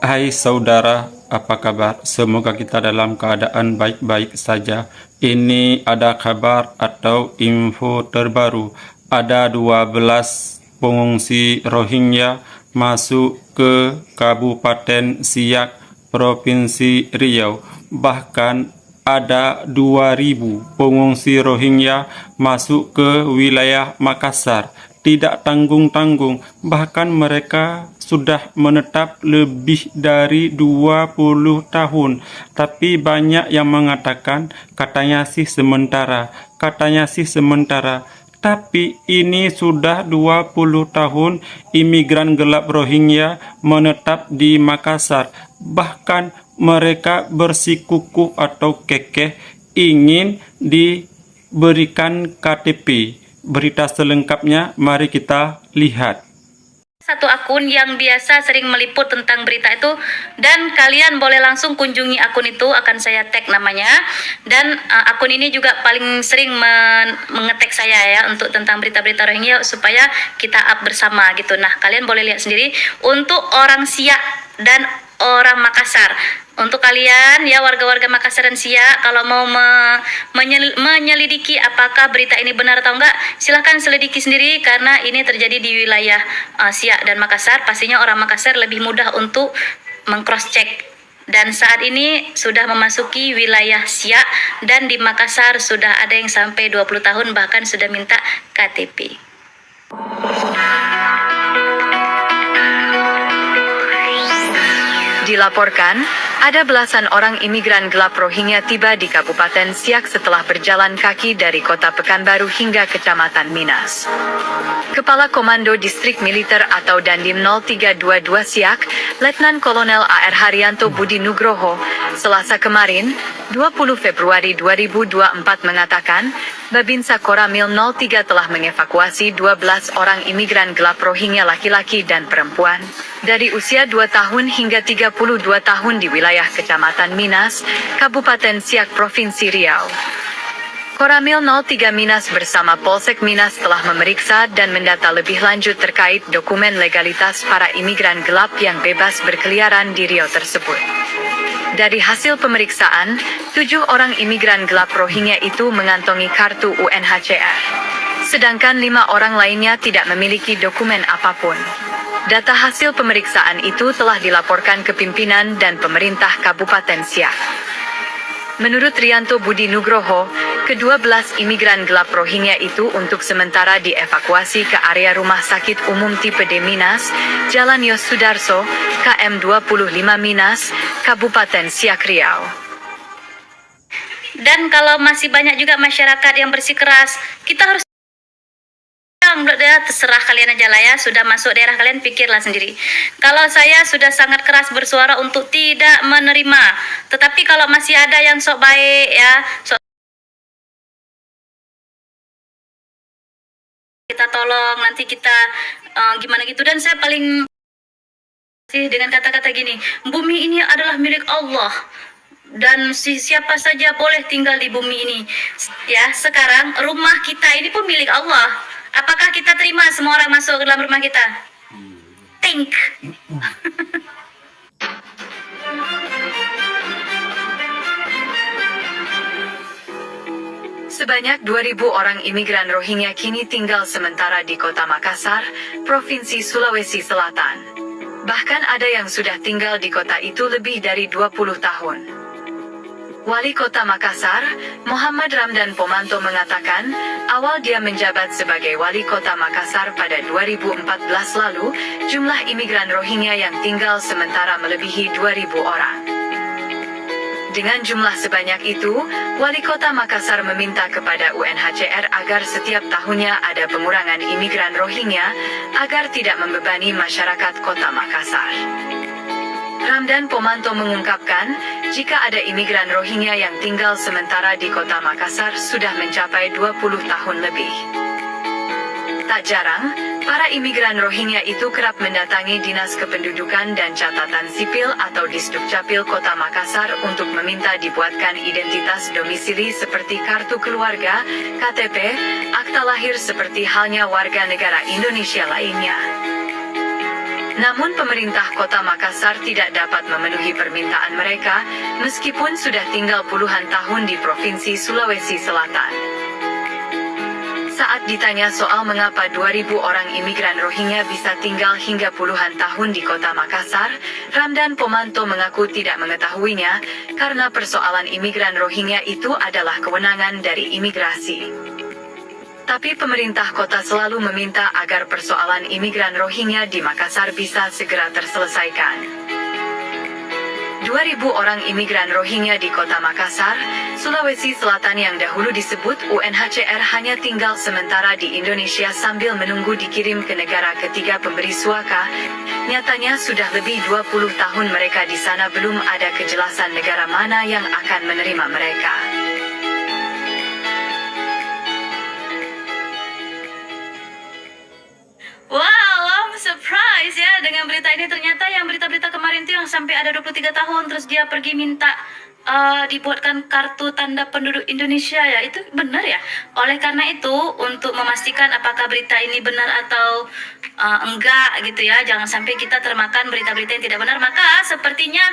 Hai saudara, apa kabar? Semoga kita dalam keadaan baik-baik saja. Ini ada kabar atau info terbaru. Ada 12 pengungsi Rohingya masuk ke Kabupaten Siak, Provinsi Riau. Bahkan ada 2.000 pengungsi Rohingya masuk ke wilayah Makassar. Tidak tanggung-tanggung, bahkan mereka sudah menetap lebih dari 20 tahun. Tapi banyak yang mengatakan katanya sih sementara. Tapi ini sudah 20 tahun imigran gelap Rohingya menetap di Makassar. Bahkan mereka bersikukuh atau kekeh ingin diberikan KTP. Berita selengkapnya mari kita lihat. Satu akun yang biasa sering meliput tentang berita itu, dan kalian boleh langsung kunjungi akun itu, akan saya tag namanya. Dan akun ini juga paling sering mengetek saya ya untuk tentang berita-berita Rohingya supaya kita up bersama gitu. Nah, kalian boleh lihat sendiri untuk orang Siak dan orang Makassar. Untuk kalian ya warga-warga Makassar dan Siak, kalau mau menyelidiki apakah berita ini benar atau enggak, silahkan selidiki sendiri karena ini terjadi di wilayah Siak dan Makassar. Pastinya orang Makassar lebih mudah untuk meng-cross check. Dan saat ini sudah memasuki wilayah Siak dan di Makassar sudah ada yang sampai 20 tahun bahkan sudah minta KTP. Dilaporkan, ada belasan orang imigran gelap Rohingya tiba di Kabupaten Siak setelah berjalan kaki dari kota Pekanbaru hingga Kecamatan Minas. Kepala Komando Distrik Militer atau Dandim 0322 Siak, Letnan Kolonel AR Haryanto Budi Nugroho, Selasa kemarin, 20 Februari 2024 mengatakan, Babinsa Koramil 03 telah mengevakuasi 12 orang imigran gelap Rohingya laki-laki dan perempuan dari usia 2 tahun hingga 32 tahun di wilayah Kecamatan Minas, Kabupaten Siak, Provinsi Riau. Koramil 03 Minas bersama Polsek Minas telah memeriksa dan mendata lebih lanjut terkait dokumen legalitas para imigran gelap yang bebas berkeliaran di Riau tersebut. Dari hasil pemeriksaan, 7 orang imigran gelap Rohingya itu mengantongi kartu UNHCR. Sedangkan 5 orang lainnya tidak memiliki dokumen apapun. Data hasil pemeriksaan itu telah dilaporkan ke pimpinan dan pemerintah Kabupaten Siak. Menurut Rianto Budi Nugroho, ke-12 imigran gelap Rohingya itu untuk sementara dievakuasi ke area Rumah Sakit Umum Tipe D Minas, Jalan Yos Sudarso, KM 25 Minas, Kabupaten Siak, Riau. Dan kalau masih banyak juga masyarakat yang bersikeras, kita harus terserah kalian aja lah ya, sudah masuk daerah kalian pikirlah sendiri. Kalau saya sudah sangat keras bersuara untuk tidak menerima, tetapi kalau masih ada yang sok baik ya, sok kita tolong, nanti kita gimana gitu. Dan saya paling sih dengan kata-kata gini, bumi ini adalah milik Allah dan siapa saja boleh tinggal di bumi ini ya. Sekarang rumah kita ini pun milik Allah. Apakah kita terima semua orang masuk ke dalam rumah kita? Think. Sebanyak 2.000 orang imigran Rohingya kini tinggal sementara di kota Makassar, Provinsi Sulawesi Selatan. Bahkan ada yang sudah tinggal di kota itu lebih dari 20 tahun. Wali Kota Makassar, Muhammad Ramdan Pomanto mengatakan, awal dia menjabat sebagai Wali Kota Makassar pada 2014 lalu, jumlah imigran Rohingya yang tinggal sementara melebihi 2.000 orang. Dengan jumlah sebanyak itu, Wali Kota Makassar meminta kepada UNHCR agar setiap tahunnya ada pengurangan imigran Rohingya, agar tidak membebani masyarakat Kota Makassar. Ramdan Pomanto mengungkapkan, jika ada imigran Rohingya yang tinggal sementara di Kota Makassar sudah mencapai 20 tahun lebih. Tak jarang, para imigran Rohingya itu kerap mendatangi Dinas Kependudukan dan Catatan Sipil atau Disdukcapil Kota Makassar untuk meminta dibuatkan identitas domisili seperti kartu keluarga, KTP, akta lahir seperti halnya warga negara Indonesia lainnya. Namun pemerintah kota Makassar tidak dapat memenuhi permintaan mereka, meskipun sudah tinggal puluhan tahun di Provinsi Sulawesi Selatan. Saat ditanya soal mengapa 2.000 orang imigran Rohingya bisa tinggal hingga puluhan tahun di kota Makassar, Ramdan Pomanto mengaku tidak mengetahuinya, karena persoalan imigran Rohingya itu adalah kewenangan dari imigrasi. Tapi pemerintah kota selalu meminta agar persoalan imigran Rohingya di Makassar bisa segera terselesaikan. 2.000 orang imigran Rohingya di kota Makassar, Sulawesi Selatan yang dahulu disebut UNHCR hanya tinggal sementara di Indonesia sambil menunggu dikirim ke negara ketiga pemberi suaka. Nyatanya sudah lebih 20 tahun mereka di sana, belum ada kejelasan negara mana yang akan menerima mereka. Wow, I'm surprised ya dengan berita ini. Ternyata yang berita-berita kemarin tuh yang sampai ada 23 tahun terus dia pergi minta dibuatkan kartu tanda penduduk Indonesia ya. Itu benar ya. Oleh karena itu, untuk memastikan apakah berita ini benar atau enggak gitu ya, jangan sampai kita termakan berita-berita yang tidak benar, maka sepertinya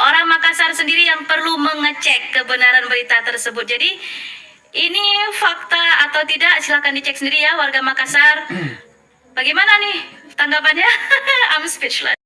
orang Makassar sendiri yang perlu mengecek kebenaran berita tersebut. Jadi ini fakta atau tidak, silakan dicek sendiri ya warga Makassar. Bagaimana nih tanggapannya? I'm speechless.